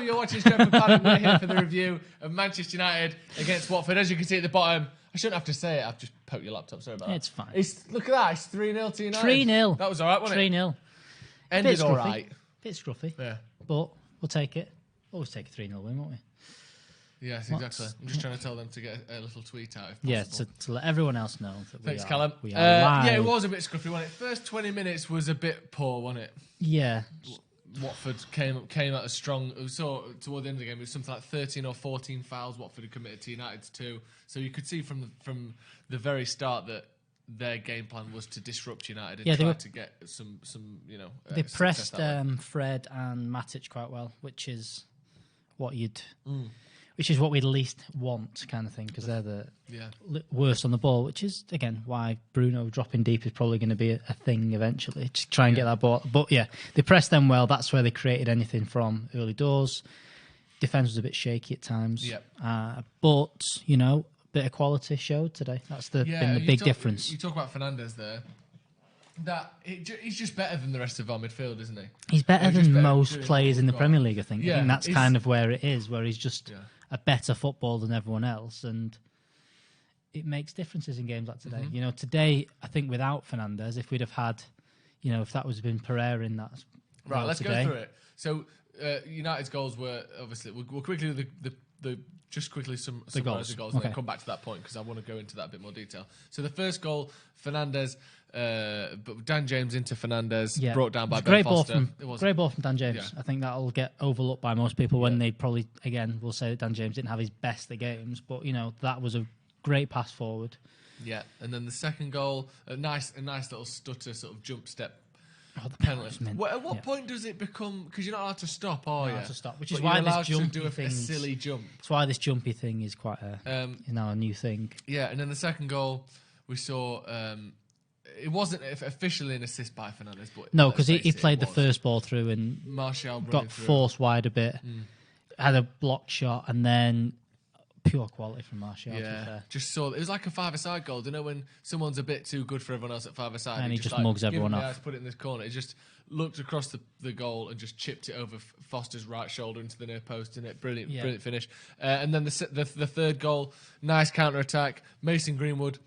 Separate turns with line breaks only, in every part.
You're watching Stretford Paddock. We're here for the review of Manchester United against Watford. As you can see at the bottom, I shouldn't have to say it. I've just poked your laptop. Sorry about that.
It's fine.
Look at that. It's 3-0 to United.
3-0.
That was all right, wasn't it?
3-0.
Ended all right.
Bit scruffy.
Yeah.
But we'll take it. Always take a 3-0 win, won't we?
Yes, exactly. I'm just trying to tell them to get a little tweet out if possible.
Yeah, to let everyone else know that
Thanks, Callum.
we are live.
Yeah, it was a bit scruffy, wasn't it? First 20 minutes was a bit poor, wasn't it?
Yeah.
Watford came out as strong. We saw toward the end of the game, it was something like 13 or 14 fouls Watford had committed to United's 2. So you could see from the very start that their game plan was to disrupt United and try to get some
they pressed Fred and Matic quite well, which is what we'd least want, kind of thing, because they're the worst on the ball, which is, again, why Bruno dropping deep is probably going to be a thing eventually, to try and get that ball. But yeah, they pressed them well. That's where they created anything from early doors. Defence was a bit shaky at times. But, a bit of quality showed today. That's been the big difference.
You talk about Fernandes there. He's just better than the rest of our midfield, isn't he?
He's better than most players in the Premier League, I think. I think that's kind of where it is, where he's just a better footballer than everyone else, and it makes differences in games like today.
Mm-hmm.
Today, I think without Fernandes, if we'd have had, if that was been Pereira in that
right, let's
today,
go through it. So United's goals were obviously we'll quickly just quickly summarize the goals and then come back to that point because I want to go into that a bit more detail. So the first goal, Fernandes, but Dan James into Fernandes, brought down by Ben Foster.
Great ball from Dan James. I think that'll get overlooked by most people when they probably, again, will say that Dan James didn't have his best of games, but that was a great pass forward. Yeah,
and then the second goal, a nice little stutter sort of jump step. The penalty. At what point does it become? Because you're not allowed to stop, are you?
Not allowed to stop, which is why this jumpy
thing. A silly jump.
That's why this jumpy thing is quite a new thing.
Yeah, and then the second goal we saw. It wasn't officially an assist by Fernandes, but
no, because he played the first ball through and
Martial
got forced wide a bit, had a blocked shot, and then pure quality from Martial.
Yeah, just saw it was like a five-a-side goal. Do you know when someone's a bit too good for everyone else at five-a-side
and he just mugs everyone off?
Put it in this corner. It just looked across the goal and just chipped it over Foster's right shoulder into the near post. In it, brilliant finish. And then the third goal, nice counter attack. Mason Greenwood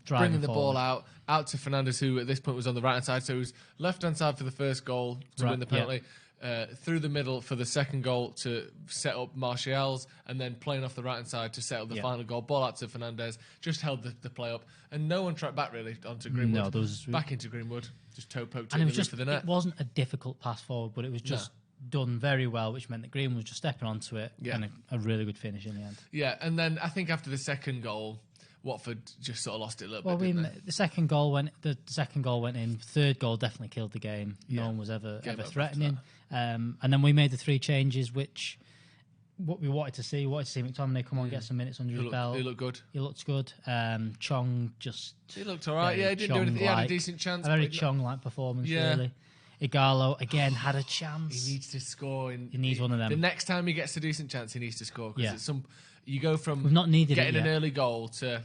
bringing the ball out to Fernandes, who at this point was on the right hand side. So he was left hand side for the first goal to win the penalty. Through the middle for the second goal to set up Martial's, and then playing off the right hand side to set up the final goal. Ball out to Fernandes, just held the play up, and no one tracked back really onto Greenwood. Back into Greenwood, just toe poked it for the net.
It wasn't a difficult pass forward, but it was just done very well, which meant that Greenwood was just stepping onto it and a really good finish in the end.
Yeah, and then I think after the second goal, Watford just sort of lost it a little bit.
The second goal went in. Third goal definitely killed the game. No one was ever threatening. And then we made the 3 changes, which what we wanted to see. We wanted to see McTominay come on, get some minutes under his belt.
He looked good.
Chong just...
He looked all right. Yeah, he didn't do anything. He had a decent chance.
A very Chong-like performance, really. Igalo, again, had a chance.
He needs to score.
He needs one of them.
The next time he gets a decent chance, he needs to score. Because you go from
We've not needed
getting an early goal to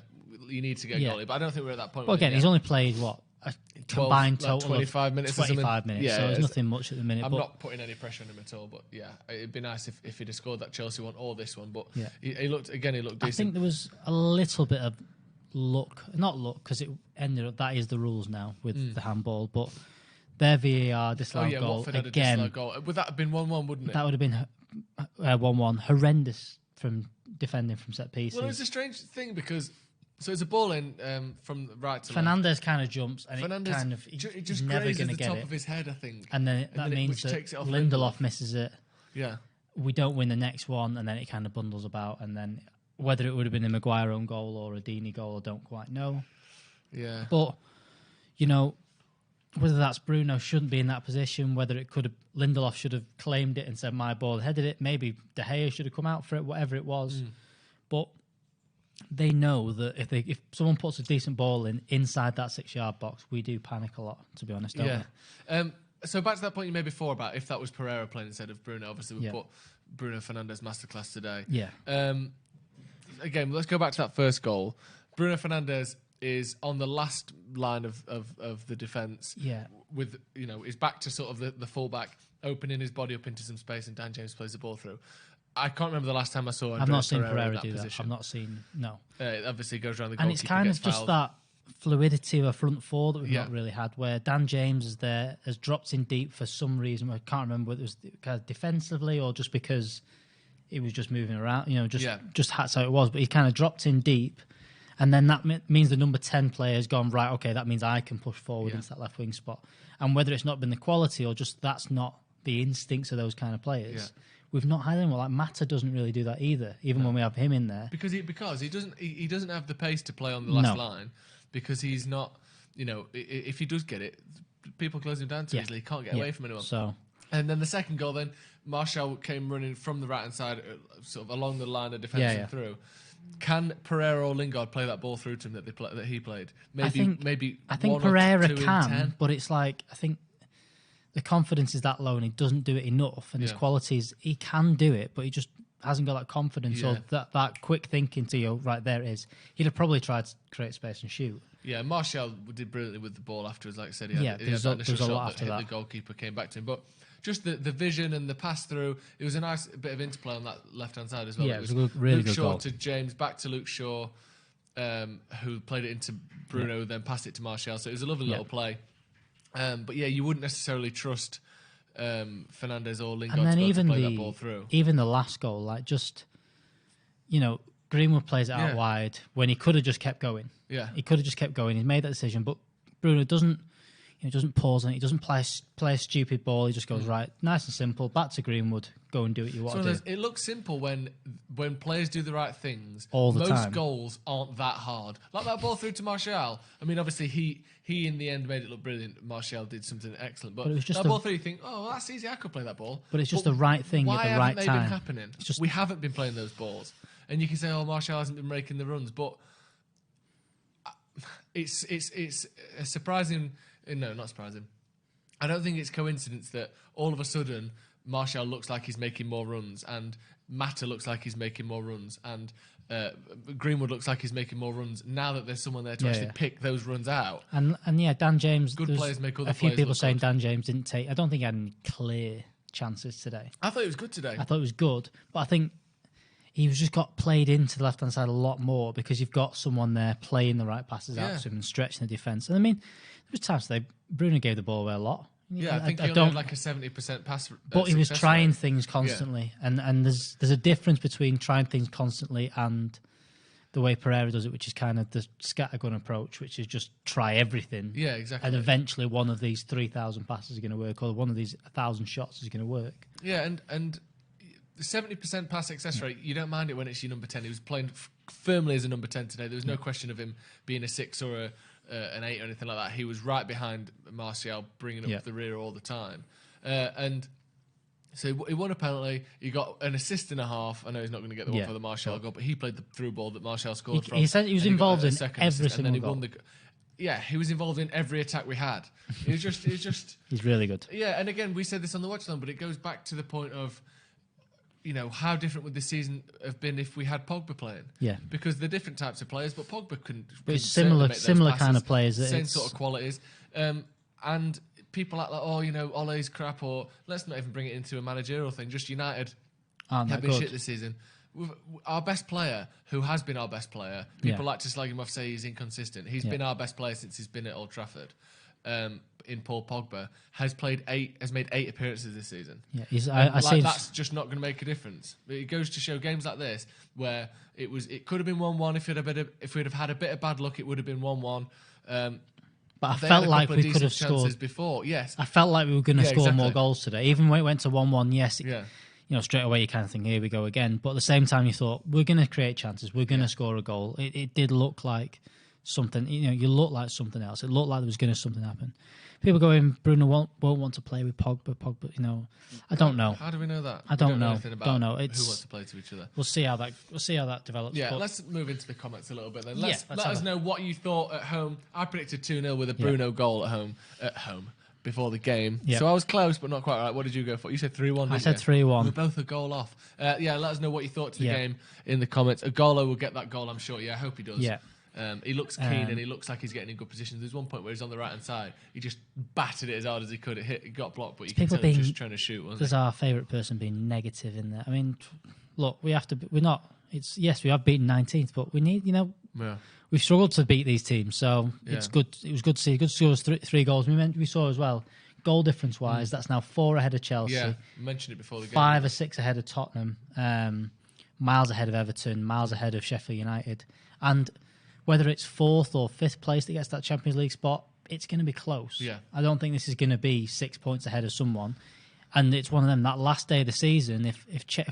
you need to get a goalie. But I don't think we're at that point.
Well, again, he's only played, what, a combined total
25 minutes
25 minutes,
yeah,
so there's nothing much at the minute.
I'm not putting any pressure on him at all, but it'd be nice if he'd have scored that Chelsea one or this one. But he looked decent.
I think there was a little bit of luck, not luck, because it ended up, that is the rules now with the handball, but their VAR disallowed goal again.
Would that have been 1-1, wouldn't it?
That would have been 1-1. Horrendous from defending from set pieces.
Well, it was a strange thing because so it's a ball in from right to
Fernandes
left.
Kind of jumps and
it just
never
grazes
going to
the
get
top
it.
of his head, I think.
And then that means that Lindelof misses it.
Yeah.
We don't win the next one, and then it kind of bundles about, and then whether it would have been a Maguire own goal or a Deeney goal, I don't quite know.
Yeah.
But, whether that's Bruno shouldn't be in that position, whether it could have Lindelof should have claimed it and said my ball headed it, maybe De Gea should have come out for it, whatever it was. But they know that if someone puts a decent ball inside that 6-yard box, we do panic a lot, to be honest, don't we?
So back to that point you made before about if that was Pereira playing instead of Bruno, obviously we put Bruno Fernandes Masterclass today.
Yeah.
Again, let's go back to that first goal. Bruno Fernandes is on the last line of the defence.
Yeah.
With his back to sort of the fullback. opening his body up into some space, and Dan James plays the ball through. I can't remember the last time I saw
I've not seen
Pereira
Pereira do
position.
that. I've not seen, no.
It obviously goes around the goalkeeper,
and it's kind of just
fouled.
that fluidity of a front four that we've not really had, where Dan James has dropped in deep for some reason. I can't remember whether it was kind of defensively or just because he was just moving around, just that's how it was. But he kind of dropped in deep, and then that means the number 10 player has gone, right, okay, that means I can push forward into that left wing spot. And whether it's not been the quality or just that's not the instincts of those kind of players, we've not had anyone. Like Mata doesn't really do that either, even when we have him in there.
Because he doesn't have the pace to play on the last line, because he's not, if he does get it, people close him down too easily. He can't get away from anyone.
So,
and then the second goal, then Martial came running from the right hand side, sort of along the line of defence and through. Can Pereira or Lingard play that ball through to him that he played?
I think Pereira can, but it's like, I think the confidence is that low and he doesn't do it enough, and his qualities, he can do it, but he just hasn't got that confidence or that quick thinking to you, right, there it is. He'd have probably tried to create space and shoot. Yeah,
Martial did brilliantly with the ball afterwards, like I said. He had
there's
that initial
a lot
shot
after
that
that.
hit the goalkeeper, came back to him. But just the vision and the pass through, it was a nice bit of interplay on that left-hand side as well.
Yeah, it was a really
Luke
good
Shaw
goal.
to James, back to Luke Shaw, who played it into Bruno, then passed it to Martial. So it was a lovely little play. But you wouldn't necessarily trust Fernandes or Lingard to play that ball through.
Even the last goal, like just, Greenwood plays it out wide when he could have just kept going.
Yeah,
he could have just kept going. He made that decision, but Bruno doesn't pause on it. He doesn't play a stupid ball. He just goes right, nice and simple. Back to Greenwood. Go and do what you want to do.
It looks simple when players do the right things.
All the time.
Most goals aren't that hard. Like that ball through to Martial. I mean, obviously he in the end made it look brilliant. Martial did something excellent, but it was just that ball through, you think, oh, that's easy. I could play that ball.
But it's just the right thing at the right time.
Why haven't they been happening? We haven't been playing those balls, and you can say, oh, Martial hasn't been making the runs, but it's a surprising. No, not surprising. I don't think it's coincidence that all of a sudden Martial looks like he's making more runs, and Mata looks like he's making more runs, and Greenwood looks like he's making more runs now that there's someone there to actually pick those runs out.
And Dan James,
good players make other
a few
players
people
look
saying
good.
Dan James didn't take. I don't think he had any clear chances today.
I thought it was good today.
I thought it was good, but I think he was just got played into the left hand side a lot more because you've got someone there playing the right passes out to him and stretching the defence. And I mean, there was times today Bruno gave the ball away a lot.
Yeah, I think he only had like a 70% pass.
But he was trying things constantly, and there's a difference between trying things constantly and the way Pereira does it, which is kind of the scattergun approach, which is just try everything.
Yeah, exactly.
And eventually one of these 3,000 passes is going to work, or one of these 1,000 shots is going to work.
Yeah, and the 70% pass success rate, you don't mind it when it's your number 10. He was playing firmly as a number 10 today. There was no question of him being a 6 or an 8 or anything like that. He was right behind Martial, bringing up the rear all the time. And so he won a penalty. He got an assist and a half. I know he's not going to get the one for the Martial goal, but he played the through ball that Martial scored from.
He said he was involved in every single goal.
He was involved in every attack we had. It was just.
He's really good.
Yeah, and again, we said this on the watch line, but it goes back to the point of, how different would this season have been if we had Pogba playing? Yeah. Because they're different types of players, but Pogba can.
But it's similar kind of players.
Same sort of qualities. And people act like, Ole's crap, or let's not even bring it into a managerial thing. Just United have been shit this season. Our best player, who has been our best player, people like to slag him off, say he's inconsistent. He's been our best player since he's been at Old Trafford. In Paul Pogba has made 8 appearances this season. Yeah, that's just not going to make a difference. It goes to show games like this where it could have been 1-1 if we'd have had a bit of bad luck. It would have been 1-1.
But I felt like we could have scored
before. Yes,
I felt like we were going to score more goals today. Even when it went to 1-1, yes, straight away you kind of think, here we go again. But at the same time, you thought we're going to create chances. We're going to score a goal. It did look like something. You look like something else. It looked like there was going to something happen. People going, Bruno won't want to play with Pogba. I don't know.
How do we know that?
I don't know.
Don't know. Who wants to play to each other?
We'll see how that develops.
Yeah, let's move into the comments a little bit then. Let us know what you thought at home. I predicted 2-0 with a Bruno goal at home before the game. Yep. So I was close, but not quite right. What did you go for? You said 3-1.
I said 3-1.
We're both a goal off. Let us know what you thought to the game in the comments. Agolo will get that goal, I'm sure. Yeah, I hope he does.
Yeah.
He looks keen and he looks like he's getting in good positions. There's one point where he's on the right hand side. He just battered it as hard as he could. It got blocked, but you can tell he was just trying to shoot.
There's our favourite person being negative in there. I mean, look, we have to. We're not. Yes, we have beaten 19th, but we need. We've struggled to beat these teams, so it's good. It was good to see. Good to see us three goals. We saw as well. Goal difference wise, that's now 4 ahead of Chelsea.
Yeah, I mentioned it before the game.
5 or 6 ahead of Tottenham. Miles ahead of Everton. Miles ahead of Sheffield United. And whether it's 4th or 5th place that gets that Champions League spot, it's going to be close.
Yeah.
I don't think this is going to be 6 points ahead of someone. And it's one of them. That last day of the season, if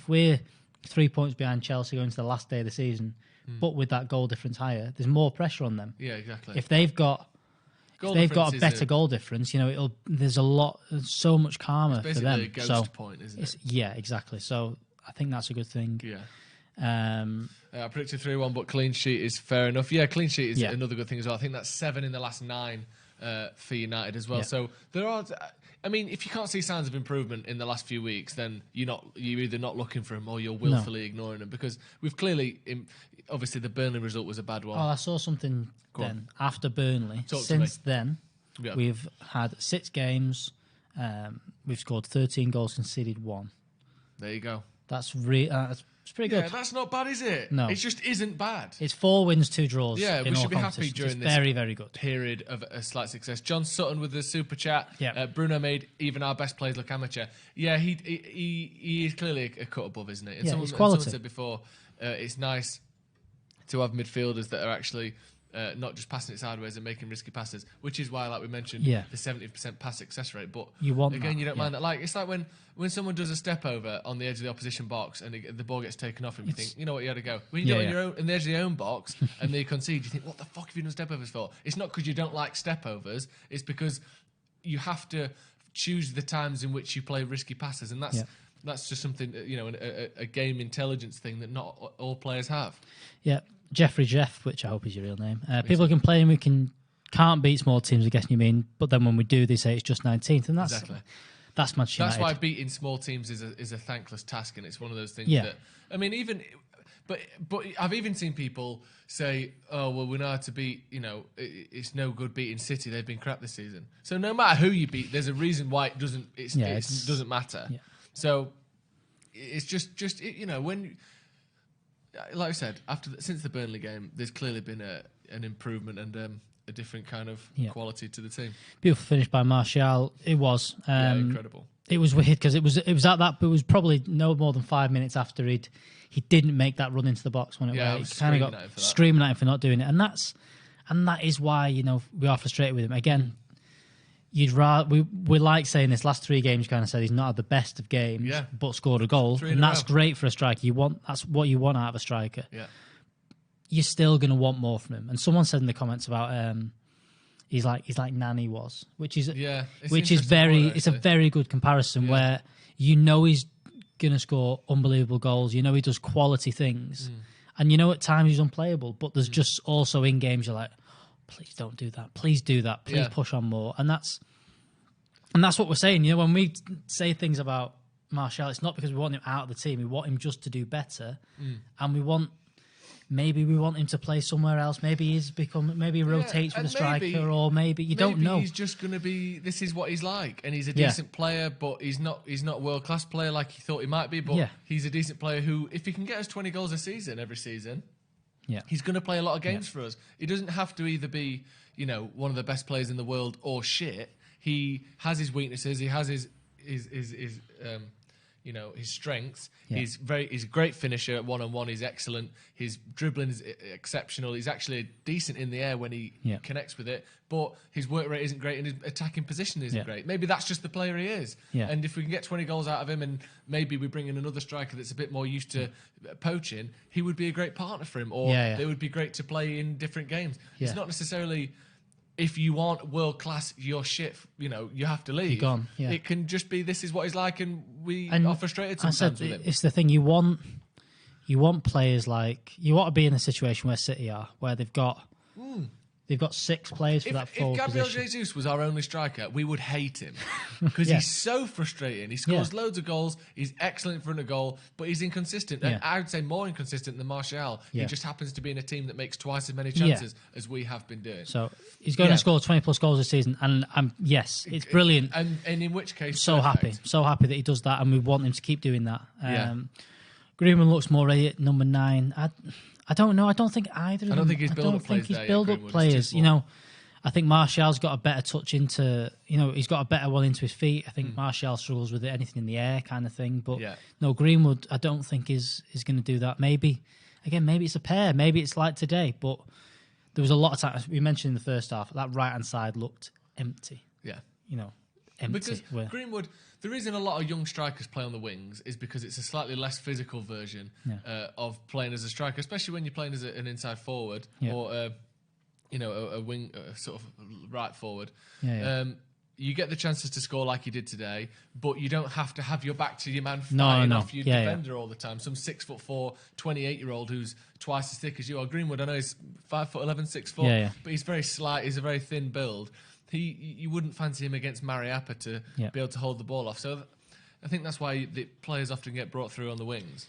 we're 3 points behind Chelsea going to the last day of the season, but with that goal difference higher, there's more pressure on them.
Yeah, exactly.
If they've got a better goal difference, there's so much calmer for them.
It's basically a ghost point, isn't it?
Yeah, exactly. So I think that's a good thing.
Yeah. I predicted 3-1, but clean sheet is fair enough. Yeah, clean sheet is another good thing as well. I think that's 7 in the last 9 for United as well. Yeah. So there are. I mean, if you can't see signs of improvement in the last few weeks, then you're either not looking for them or you're willfully ignoring them, because we've clearly. Obviously, the Burnley result was a bad one.
Oh, I saw something then after Burnley. Since then, we've had 6 games. We've scored 13 goals, conceded 1.
There you go.
That's it's pretty good.
Yeah, that's not bad, is it?
No,
it just isn't bad.
It's 4 wins, 2 draws.
Yeah, we should be happy during this
very, very good
period of a slight success. John Sutton with the super chat.
Yeah.
Bruno made even our best players look amateur. Yeah, he is clearly a cut above, isn't it? And
it's quality.
Someone said before, it's nice to have midfielders that are actually not just passing it sideways and making risky passes, which is why, like we mentioned, the 70% pass success rate. But
you want
again, you don't mind that. Like, it's like when someone does a step over on the edge of the opposition box and the ball gets taken off him, you think, you know what, you had to go. When you do it on the edge of your own box and they concede, you think, what the fuck have you done step overs for? It's not because you don't like step overs. It's because you have to choose the times in which you play risky passes, and that's just something, a game intelligence thing that not all players have.
Yeah. Jeffrey Jeff, which I hope is your real name. People complain we can't beat small teams, I guess you mean, but then when we do, they say it's just 19th, and that's
exactly.
That's Manchester United.
That's why beating small teams is a thankless task, and it's one of those things that, I mean, but I've even seen people say, oh, well, we know how to beat, it's no good beating City, they've been crap this season. So no matter who you beat, there's a reason why it doesn't matter. Yeah. So it's just when, like I said, since the Burnley game, there's clearly been an improvement and a different kind of quality to the team.
Beautiful finish by Martial. It was
incredible.
It was weird because it was at that, but it was probably no more than 5 minutes after he didn't make that run into the box when it kind of got screaming at him for not doing it, and that is why we are frustrated with him again. You'd rather we like saying this last 3 games. Kind of said he's not had the best of games, but scored a goal, and that's great for a striker. That's what you want out of a striker.
Yeah,
you're still going to want more from him. And someone said in the comments about he's like Nani was, which is it's a very good comparison where he's going to score unbelievable goals. He does quality things, and at times he's unplayable. But there's just also in games you're like, please don't do that. Please do that. Please push on more. And that's what we're saying. When we say things about Martial, it's not because we want him out of the team. We want him just to do better, and maybe we want him to play somewhere else. Maybe he rotates with a striker, or maybe you don't know.
He's just going to be. This is what he's like, and he's a decent player, but he's not a world class player like he thought he might be. But he's a decent player who, if he can get us 20 goals a season every season.
Yeah,
he's going to play a lot of games for us. He doesn't have to either be, one of the best players in the world or shit. He has his weaknesses. He has his strengths. Yeah. He's a great finisher at 1-on-1. He's excellent. His dribbling is exceptional. He's actually decent in the air when he connects with it. But his work rate isn't great and his attacking position isn't great. Maybe that's just the player he is.
Yeah.
And if we can get 20 goals out of him and maybe we bring in another striker that's a bit more used to poaching, he would be a great partner for him. Or they would be great to play in different games. Yeah. It's not necessarily... If you want world class, you're shit. You have to leave.
You're gone. Yeah.
It can just be this is what he's like, and we are frustrated sometimes with him.
It's the thing you want players like you want to be in a situation where City are, where they've got They've got 6 players for that forward position.
If Gabriel Jesus was our only striker, we would hate him because he's so frustrating. He scores loads of goals. He's excellent in front of goal, but he's inconsistent. And I would say more inconsistent than Martial. He just happens to be in a team that makes twice as many chances as we have been doing.
So he's going to score 20-plus goals this season, and it's brilliant.
And in which case,
so happy that he does that, and we want him to keep doing that. Greenwood looks more ready at number 9. I don't know. I don't think either of them.
I don't think he's build-up
players. I think Martial's got a better touch into. He's got a better one into his feet. I think Martial struggles with anything in the air kind of thing. But no, Greenwood, I don't think is going to do that. Maybe it's a pair. Maybe it's like today. But there was a lot of times we mentioned in the first half that right-hand side looked empty.
Yeah,
empty.
Because Greenwood. The reason a lot of young strikers play on the wings is because it's a slightly less physical version of playing as a striker, especially when you're playing as an inside forward or a wing, sort of right forward. You get the chances to score like you did today, but you don't have to have your back to your man fighting off your defender all the time. Some 6'4", 28-year-old who's twice as thick as you are. Greenwood, I know he's 5'11", 6 foot, but he's very slight. He's a very thin build. You wouldn't fancy him against Mariappa to be able to hold the ball off. So I think that's why the players often get brought through on the wings,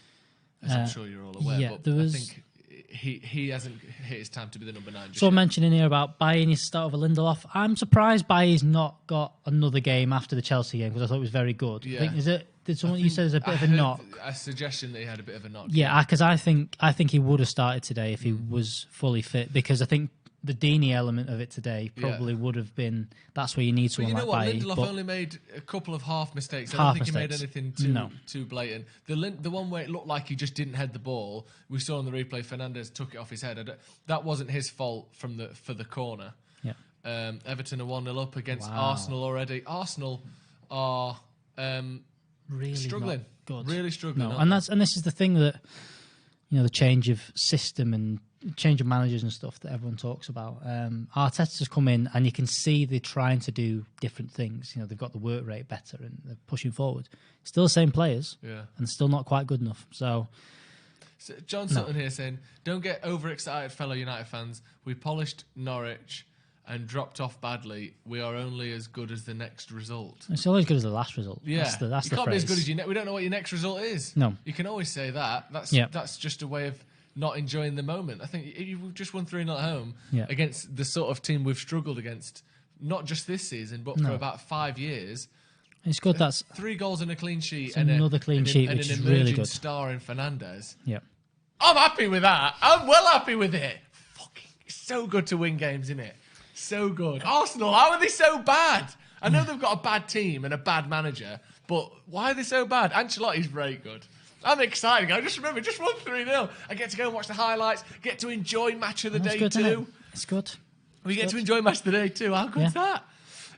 as I'm sure you're all aware. But I think he hasn't hit his time to be the number 9.
So mentioning here about Bailly needs to start over Lindelof. I'm surprised Bailly's not got another game after the Chelsea game because I thought it was very good.
Yeah.
Did someone you said there's a bit of a knock?
A suggestion that he had a bit of a knock.
Yeah, because I think he would have started today if he was fully fit because I think the Deeney element of it today probably would have been that's where you need someone like Bailly.
Lindelof only made a couple of half mistakes. I don't think he made anything too blatant. The one where it looked like he just didn't head the ball, we saw on the replay Fernandes took it off his head. That wasn't his fault for the corner. Yeah. Everton are 1-0 up against Arsenal already. Arsenal are really struggling. Really struggling.
No. And this is the thing that the change of system and change of managers and stuff that everyone talks about. Arteta's come in and you can see they're trying to do different things. They've got the work rate better and they're pushing forward. Still the same players, and still not quite good enough. So
John Sutton here saying, "Don't get overexcited, fellow United fans. We polished Norwich and dropped off badly. We are only as good as the next result."
It's always good as the last result.
Yeah,
that's the
you can't
phrase.
be as good as we don't know what your next result is.
No,
you can always say that. That's just a way of not enjoying the moment. I think you've just won 3-0 at home against the sort of team we've struggled against, not just this season, but for about 5 years.
It's good. That's
3 goals and a clean sheet,
and another clean sheet, which is really good.
Star in Fernandes.
Yeah,
I'm happy with that. I'm well happy with it. Fucking so good to win games, isn't it? So good. Arsenal, how are they so bad? I know they've got a bad team and a bad manager, but why are they so bad? Ancelotti's very good. I'm excited. I just remember, just won 3-0. I get to go and watch the highlights, get to enjoy match of the day
good,
too.
It's good.
We get to enjoy match of the day too. How good's that?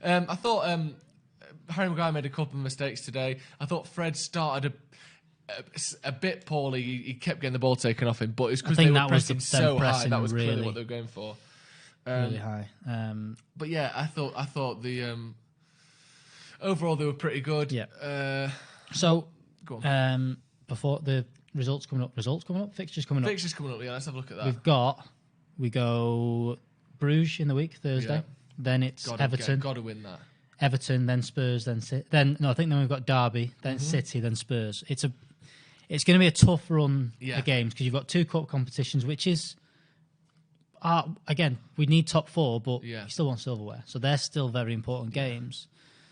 I thought Harry Maguire made a couple of mistakes today. I thought Fred started a bit poorly. He kept getting the ball taken off him, but it's because they were pressing so high. That was clearly what they were going for.
Really high.
But yeah, I thought the overall they were pretty good.
Yeah. So
go on.
Before the results coming up, fixtures coming up.
Fixtures coming up. Yeah, let's have a look at that.
We go Bruges in the week Thursday. Yeah. Then it's Everton.
Got to win that.
Everton, then Spurs, then I think then we've got Derby, then City, then Spurs. It's going to be a tough run of games because you've got 2 cup competitions, which is again we need top 4, but you still want silverware, so they're still very important games.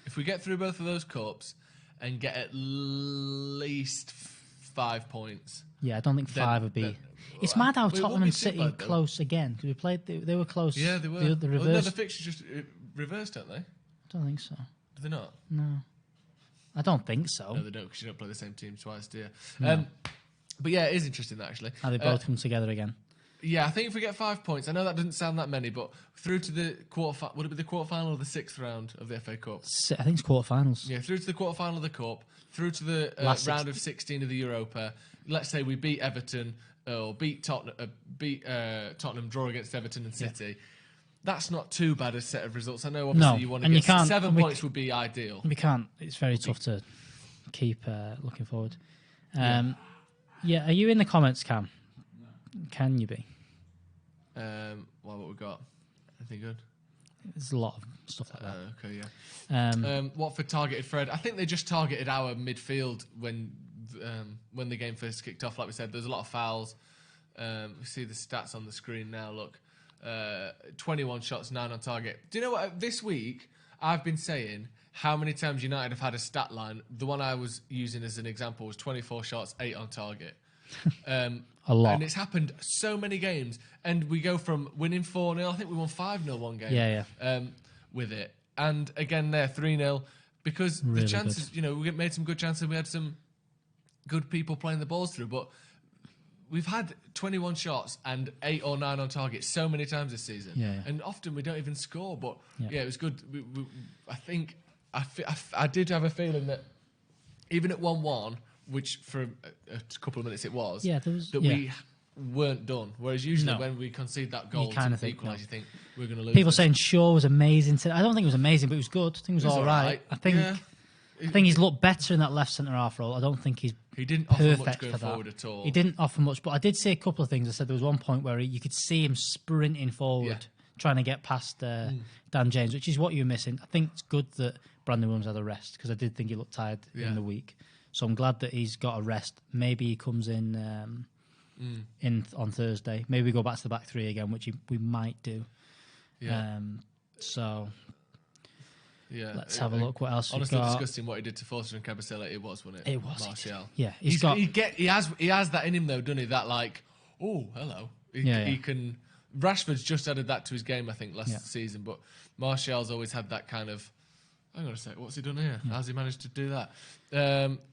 If we get through both of those cups and get at least 5 points,
I don't think 5 would be. It's mad how Tottenham and City are close again because we played. They were close.
Yeah, they were.
The reverse.
The fixtures just reversed, don't they?
I don't think so.
Do they not?
No, I don't think so.
No, they don't because you don't play the same team twice, do you? No. But yeah, it is interesting actually.
How they both come together again.
Yeah, I think if we get 5 points, I know that doesn't sound that many, but through to the would it be the quarterfinal or the 6th round of the FA Cup?
I think it's quarterfinals.
Yeah, through to the quarterfinal of the Cup, through to the round of 16 of the Europa. Let's say we beat Everton or beat Tottenham, draw against Everton and City. Yeah. That's not too bad a set of results. I know obviously you want to get 7 points would be ideal.
We can't. It's very tough to keep looking forward. Are you in the comments, Cam? No. Can you be?
What we got? Anything good?
There's a lot of stuff like that.
Okay, yeah. Watford targeted Fred. I think they just targeted our midfield when the game first kicked off. Like we said, there's a lot of fouls. We see the stats on the screen now. Look, 21 shots, 9 on target. Do you know what? This week, I've been saying how many times United have had a stat line. The one I was using as an example was 24 shots, 8 on target.
A lot.
And it's happened so many games. And we go from winning 4-0. I think we won 5-0 one game with it. And again there, 3-0. Because really the chances, we made some good chances. We had some good people playing the balls through. But we've had 21 shots and 8 or 9 on target so many times this season.
Yeah.
And often we don't even score. But it was good. I think I did have a feeling that even at 1-1, which for a couple of minutes it was, we weren't done. Whereas usually when we concede that goal to equalise, you think we're going to lose.
People saying Shaw was amazing today. I don't think it was amazing, but it was good. I think it was all right. I think he's looked better in that left centre half role. I don't think he didn't offer much going forward at all. He didn't offer much, but I did see a couple of things. I said there was one point where you could see him sprinting forward, trying to get past Dan James, which is what you were missing. I think it's good that Brandon Williams had a rest because I did think he looked tired in the week. So I'm glad that he's got a rest. Maybe he comes in on Thursday. Maybe we go back to the back three again, which we might do. Yeah. Let's have a look. What else?
Honestly, disgusting what he did to Forster and Cabasella. It was, wasn't it?
It was.
Martial.
Yeah,
he has that in him though, doesn't he? That like, oh, hello. He can. Rashford's just added that to his game, I think, last season. But Martial's always had that kind of. I'm going to say, what's he done here? How's he managed to do that?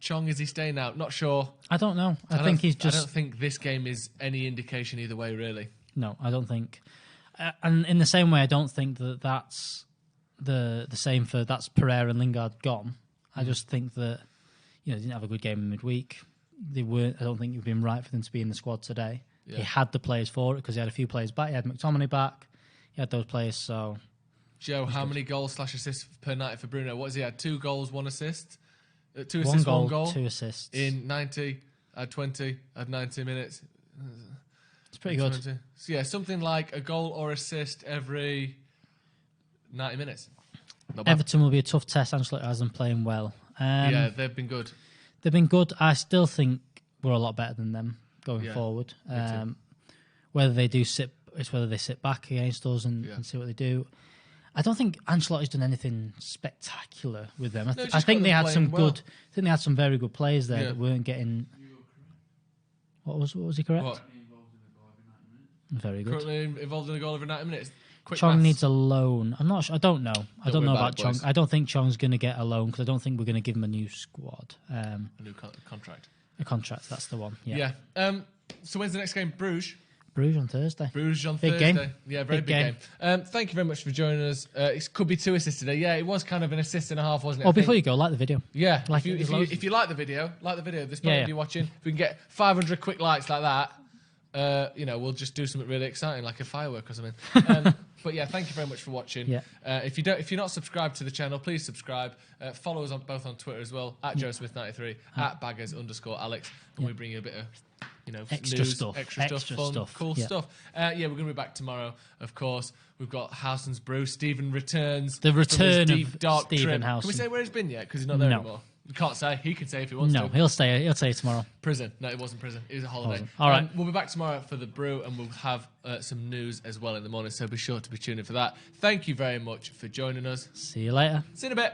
Chong, is he staying out? Not sure.
I don't know. I think he's just.
I don't think this game is any indication either way, really.
No, I don't think. And in the same way, I don't think that's the same for that's Pereira and Lingard gone. I just think that they didn't have a good game in midweek. They weren't. I don't think it would have been right for them to be in the squad today. Yeah. He had the players for it because he had a few players back. He had McTominay back. He had those players. So,
Joe, how many goals/assists per night for Bruno? What has he had? 2 goals, 1 assist. 2
one
assists,
goal,
1 goal.
2 assists
in 90. Had 20. Had 90 minutes.
It's pretty good.
20. So yeah, something like a goal or assist every 90 minutes.
Everton will be a tough test. Ancelotti has them playing well.
They've been good.
They've been good. I still think we're a lot better than them going forward. Whether they sit back against us and see what they do. I don't think Ancelotti's done anything spectacular with them. I think they had some good. I think they had some very good players there that weren't getting. What was he correct? What? Very good.
Currently involved in a goal every 90 minutes.
Chong needs a loan. I'm not sure. I don't know. I don't know about Chong. I don't think Chong's going to get a loan because I don't think we're going to give him a new squad.
A new contract.
A contract. That's the one. Yeah.
So when's the next game? Bruges
on Thursday.
Big game. Yeah, very big game. Thank you very much for joining us. It could be 2 assists today. Yeah, it was kind of an assist and a half, wasn't it?
Oh, before you go, like the video.
Yeah. If you like the video, There's plenty of you watching. If we can get 500 quick likes like that, we'll just do something really exciting, like a firework or something. But yeah, thank you very much for watching. Yeah. If you're not subscribed to the channel, please subscribe. Follow us both on Twitter as well, at JoeSmith93, at Baggers_Alex, and we bring you a bit of
extra
news,
stuff,
extra stuff, cool stuff. We're going to be back tomorrow, of course. We've got Howson's Brew. Stephen returns.
The return
from his deep,
of
dark
Stephen
trip.
Howson.
Can we say where he's been yet? Because he's not there anymore. We can't say. He can say if he wants to.
No, he'll stay. He'll say tomorrow.
Prison. No, it wasn't prison. It was a holiday.
All right.
We'll be back tomorrow for the brew, and we'll have some news as well in the morning, so be sure to be tuning in for that. Thank you very much for joining us.
See you later.
See you in a bit.